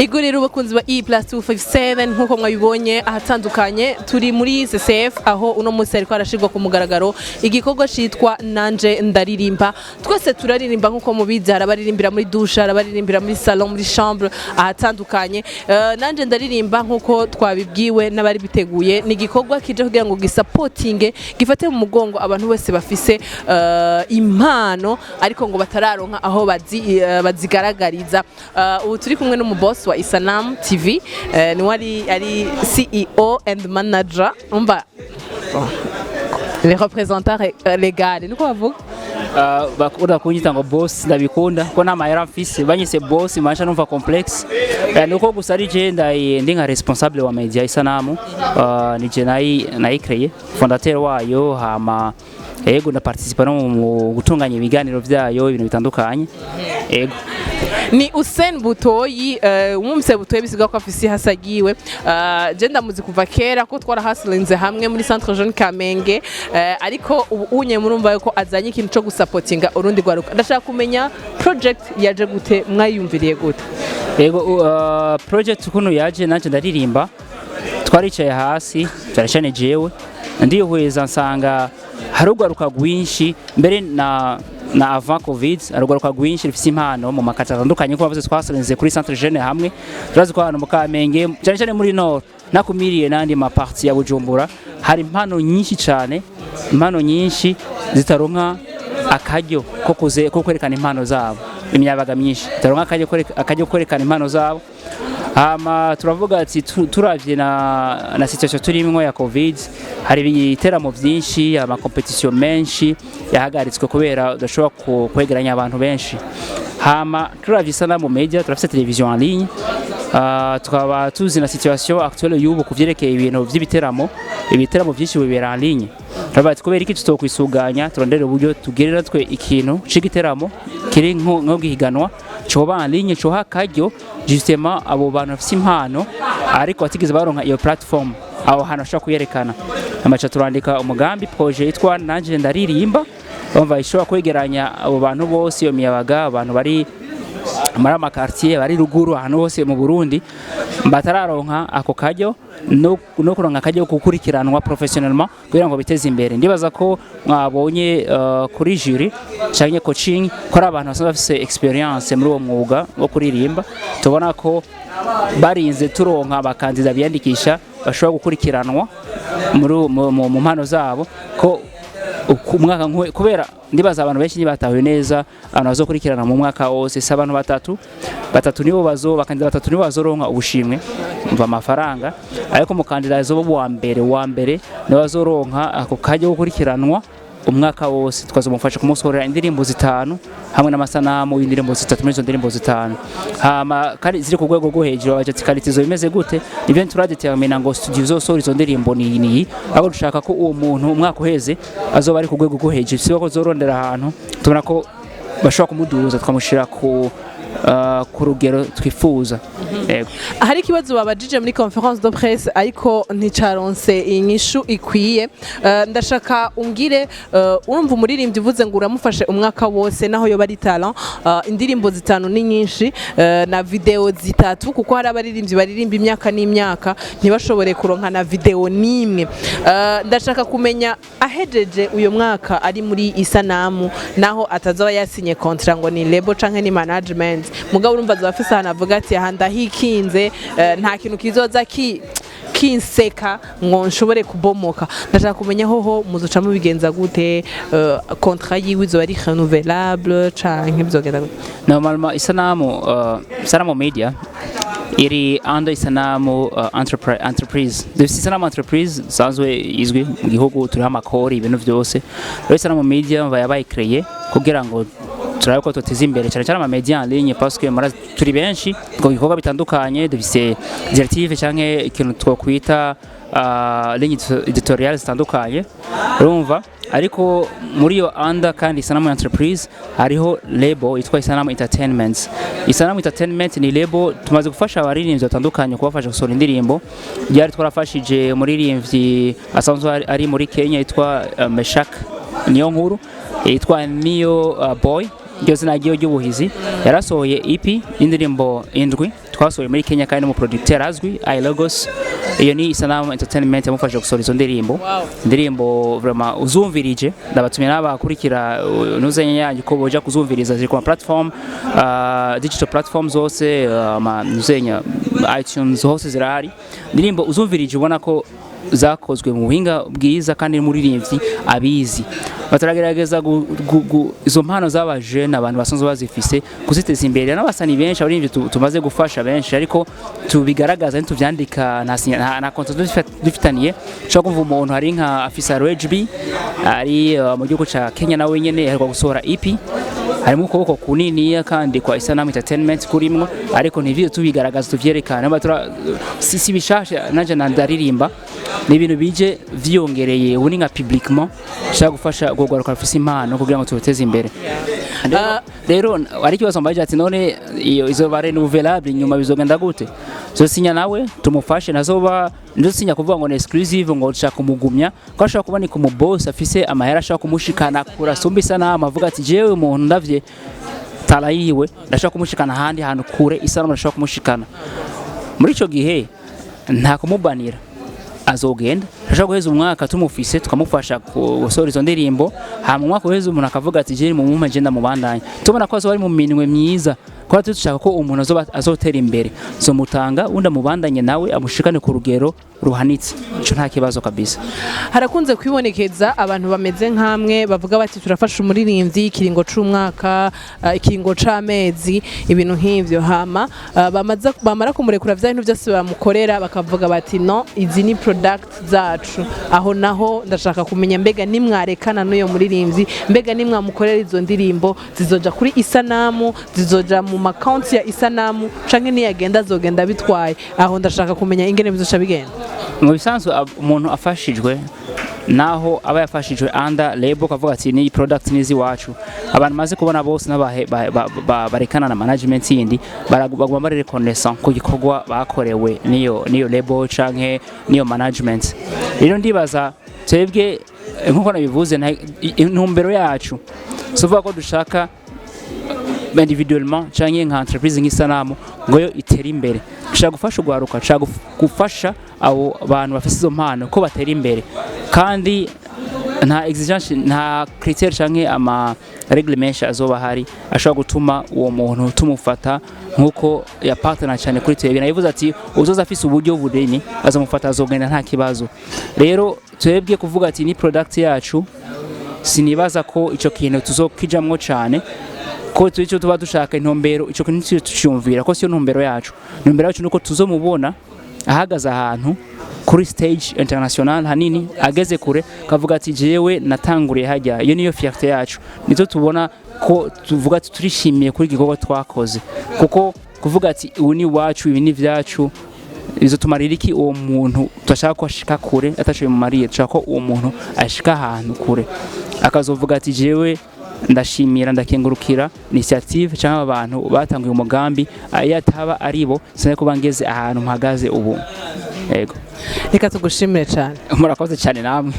Ego rero bakunzi ba E+257 nkuko mwabibonye ahatandukanye turi muri CCF aho uno munsi ariko arashirwa ku mugaragaro igikorwa citwa nanje ndaririmba. Twese turaririmba nkuko mubizi, arabaririmbira muri douche, arabaririmbira muri salon, muri chambre ahatandukanye. Nanje ndaririmba nkuko twabibwiwe n'abari biteguye, ni igikorwa kije kugira ngo gisupportinge, gifate mu mugongo abantu bose bafise impano ariko ngo batararonka aho bazigaragariza. Ubu turi kumwe n'umuboss wa Isanam TV, ni wari ari CEO and manager, umba les représentants légaux niko bavuga bakunda kunyita ngo boss. Ndabikunda ko nama yaramfise banyise boss mansha numva complex, nuko gusa ari je ndi nka responsable wa media Isanam. Ni je nayi créé fondateur wayo, hama ego na participer no mu gutunganya ibiganiro vyayo ibintu bitandukanye. Ego ni Usain Butoyi, umumse Butoyi bisiga ko afisi hasagiwe. Je ndamuzi kuva kera ko twarahasilinze hamwe muri Centre Jeune Kamenge, ariko ubu unye murumva yuko azanye ikintu cyo gusupportinga urundi gwaruka. Ndashaka kumenya project yaje gute, mwayumviriye gute? Ego project kuno yaje nanje ndaririmba, twaricaye hasi cyane jewe ndihweza nsanga harugwaruka gwinshi mbere na avant covid, harugwaruka gwinshi rifise impano mu makata atandukanye ko bavuze twasalenze kuri Centre Jeune hamwe. Turazi ko hano mu Kamenge cyane muri Nord nakumiriye nandi ma partie ya Bujumbura hari impano nyinshi cyane, impano nyinshi zitaronka akaryo ko kwerekana impano zabo, imyabaga myinshi taronka akaryo kwerekana impano zabo. Turavuga ati turavye na situation turimwo ya covid, hari ibiteramo byinshi, ama competition menshi yahagaritswe kubera udashobora kwegeranya abantu benshi. Turavye Isanam Media, turafise television en ligne, tukaba tuzi na situation actuelle y'ubu kuvyerekeye ibintu by'ibiteramo byinshi bibera en ligne. Turabaye kubera iki tutokwisuganya turondera uburyo tugerera twe ikintu c'igiteramo kiri nko gihiganwa coba en ligne, coha akaryo justement abo bantu bafise impano ariko batigeze baronka iyo platform aho hano ashaka kuyerekana. Amacha turandika umugambi projet yitwa nanje ndaririmba, bumva ishobora kwegeranya abo bantu bose, iyo miyabaga, abantu bari muri amakartier, bari ruguru ahantu hose mu Burundi batararonka ako karyo no kuronka akaryo gukurikiranwa professionnellement kugira ngo biteze imbere. Ndibaza ko mwabonye kuri jury cyangwa coaching ko ari abantu basanzwe bafise experience muri uwo mwuga wo kuririmba, tubona ko barinze turonka abakandida biyandikisha bashobora gukurikiranwa mu mpano zabo, ko umwaka kubera ndibaza abantu benshi nibatahuye neza abantu bazokurikirana mu mwaka wose. Abantu batatu nibo bakandida batatu nibo bazoronka ubushimwe mva amafaranga, ariko mukandida azobo wa mbere nibo bazoronka ako kajyo gukurikiranwa umwaka wose. Twazomufasha kumusohorera indirimbo 5 hamwe n'amasanamu y'indirimbo 3 muri izo ndirimbo 5, kandi ziri ku rwego rwo hejuru. Abajati kalitizo bimeze gute nibyo turadetermina ngo studio zosohora izo ndirimbo ni aho dushaka ko uwo muntu umwaka uheze azoba ari ku rwego rwo hejuru, sibo ko zorondera ahantu tubona ko bashobora kumuduza tukamushira ku rugero twifuza. Yego hari ikibazo babajije muri conference de presse ariko nticaronse inyishu ikwiye. Ndashaka ungire urumva umuririmbyi uvuze ngo uramufashe umwaka wose naho yo bari talent, indirimbo 5 ni nyinshi na video 3 kuko hari abaririmbyi baririmba imyaka n'imyaka ntibashobore kuronka na video nimwe. Ndashaka kumenya ahejeje uyo mwaka ari muri Isanam naho atazoba yasinye contrat ngo ni label canke ni management, mugabo urumva azafise hana avuga ati handa hikinze nta kintu kizoza kinseka ngo nshobore kubomoka. Ndashaka kumenya hoho muzoca mubigenza gute, contrat yiwe zo ari renouvelable canke bizogenda gute? Normalement Isanam Media iri under Isanam entreprise. Dufise Isanam entreprise sanzwe izwi mu gihugu, turi amakori ibintu byose. Isanam Media yabaye créé kugira ngo turabe ko tuteze imbere cyane ama media en ligne, parce que turi benshi ngo bikorwa bitandukanye, dufise directive canke ikintu twokwita ligne editorial zitandukanye urumva. Ariko muri yo under kandi Isanam entreprise hariho label yitwa Isanam Entertainment. Isanam Entertainment ni label tumaze gufasha abaririmbyi batandukanye kubafasha gusohora indirimbo. Byari twarafashije umuririmbyi asanzwe ari muri Kenya yitwa Meshak niyo nkuru, yitwa Niyo Boy iryo zina ry'ubuhizi yarasohoye EP indirimbo indwi twasohoye muri Kenya kandi mu producteur azwi iLogos. Iyo ni Isanamu Entertainment yamufashe gusohora izo ndirimbo vraiment uzumvirije ndabatumye n'abakurikira nuzenya yanjye ko boja kuzumviriza ziri ku platform digital platform zose nuzenya iTunes hose zirahari. Indirimbo uzumvirije ubona ko zakozwe mu buhinga bwiza kandi muririmbyi abizi. Bataragerageza izo mpano z'abaje n'abantu basanzwe bazifise kuziteza imbere n'abasani benshi abaririmbyi tumaze gufasha benshi ariko tubigaragaza ntituvyandika na content dufitaniye. Cyo kumva umuntu hari nka Afisa RGB ari mu gihugu ca Kenya nawe nyene ariko gusohora EP harimo ukuboko kunini kandi kwa Isanamu Entertainment kurimwo ariko ntivyo tubigaragaza tuvyerekana batura si bishasha nanje ndaririmba ni ibintu bije vyongereye ubu nka publiquement shaka gufasha gugwaruka rufise impano kugira ngo tubuteze imbere. Rero ari kibazo mbaje ati none iyo izo bare renouvelable nyuma bizogenda gute so sinya nawe tumufashe nazoba ndio sinya kuvuga ngo ni exclusive ngo nshaka kumugumya ko ashaka kubona ku boss afise amahera ashaka kumushikana kurasumba Isanamu avuga ati jewe umuntu ndavye talayiwe ndashaka kumushikana handi hantu kure Isanamu ndashaka kumushikana muri ico gihe nta kumubanira azogenda ashaka guheza umwaka tumufise tukamufasha gusohora izo ndirimbo hama umwaka uheza umuntu akavuga ati je mu muma agenda mu bandanye tubona ko bari mu minwe myiza kwa dushaka ko umuntu azotera imbere so mutanga unda mubandanye nawe amushikane ku rugero ruhanitse ico nta kibazo kabisa. Harakunze kwibonekeza abantu bameze nkamwe bavuga bati turafasha umuririmbyi ikiringo c'umwaka ikiringo c'amezi ibintu nk'ivyo hama bamara kumurekura vya bintu byose bamukorera bakavuga bati no izi ni product zacu aho naho ndashaka kumenya mbega nimwarekana n'uyo muririmbyi mbega nimwamukorera izo ndirimbo zizoja kuri Isanamu zizoja mu account ya Isanamu canke niyagenda azogenda bitwaye aho ndashaka kumenya ingene bizoca bigenda. Mu bisanzwe umuntu afashijwe naho aba yafashijwe under label kavuga ati ni product nizi wacu abantu maze kubona bose barekana na management yindi bagomba bari reconnaissant ku gikorwa bakorewe niyo label canke niyo management. Rero ndibaza twebwe nkuko nabivuze intumbero yacu sovuga ko dushaka individuellement canke nka entreprise nk'Isanamu ngo yo itera imbere dushaka gufasha ugwaruka dushaka gufasha abo bantu bafite izo mpano ko batera imbere kandi nta exigence nta critère canke ama reglement azoba hari ashobora gutuma uwo muntu tumufata nkuko ya partner cyane kuri twebwe nayivuze ati uzoza afise uburyo budeni azamufata azogenda nta kibazo. Rero twebwe kuvuga ati ni product yacu sinibaza ko ico kintu tuzokijamwo cyane ko tuicho tuba dushaka intumbero ico kintu tucyumvira ko siyo ntumbero yacu nuko tuzomubona ahagaze ahantu kuri stage international hanini ageze kure kavuga ati jewe natanguriye hajya iyo niyo fierté yacu nizo tubona ko tuvuga ati turishimiye kuri gikorwa twakoze kuko kuvuga ati ubu ni wacu ibi ni vyacu izo tumarira iki uwo muntu twashaka ko ashika kure atashoye mu mariye twashaka ko uwo muntu ashika ahantu kure akazovuga ati jewe ndashimira ndakengurukira initiative cyangwa abantu batanguye umugambi ayataba aribo sene ko bangeze ahantu mpagaze ubu. Yego reka tugushimire cyane. Murakoze cyane namwe.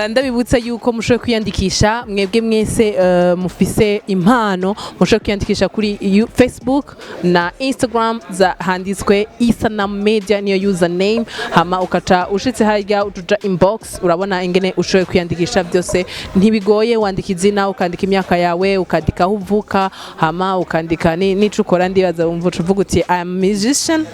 Ndabibutsa yuko mushoboye kwiyandikisha mwebwe mwese mufise impano mushoboye kwiyandikisha kuri Facebook na Instagram za handitswe Isanamu Media niyo username hama ukata ushitse harya utuja inbox urabona ingene ushoboye kwiyandikisha byose ntibigoye wandika izina ukandika imyaka yawe ukandika aho uvuka hama ukandika nico ukora ndibaza wumva uvuga uti I am musician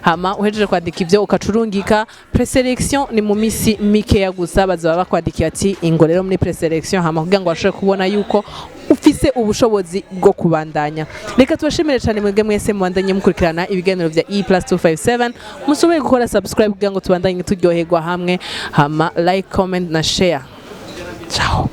hama uhejeje kwandika ibyo ukacurungika preselection ni mu misi mikeya gusa bazaba bakwandikiye ati ingo rero muri preselection hama kugira ngo bashobore kubona yuko ufise ubushobozi bwo kubandanya. Reka tubashimire cyane mwebwe mwese mubandanye mukurikirana ibiganiro vya E+257 musubire gukora subscribe kugira ngo tubandanye turyoherwa hamwe hama like comment na share. Ciao.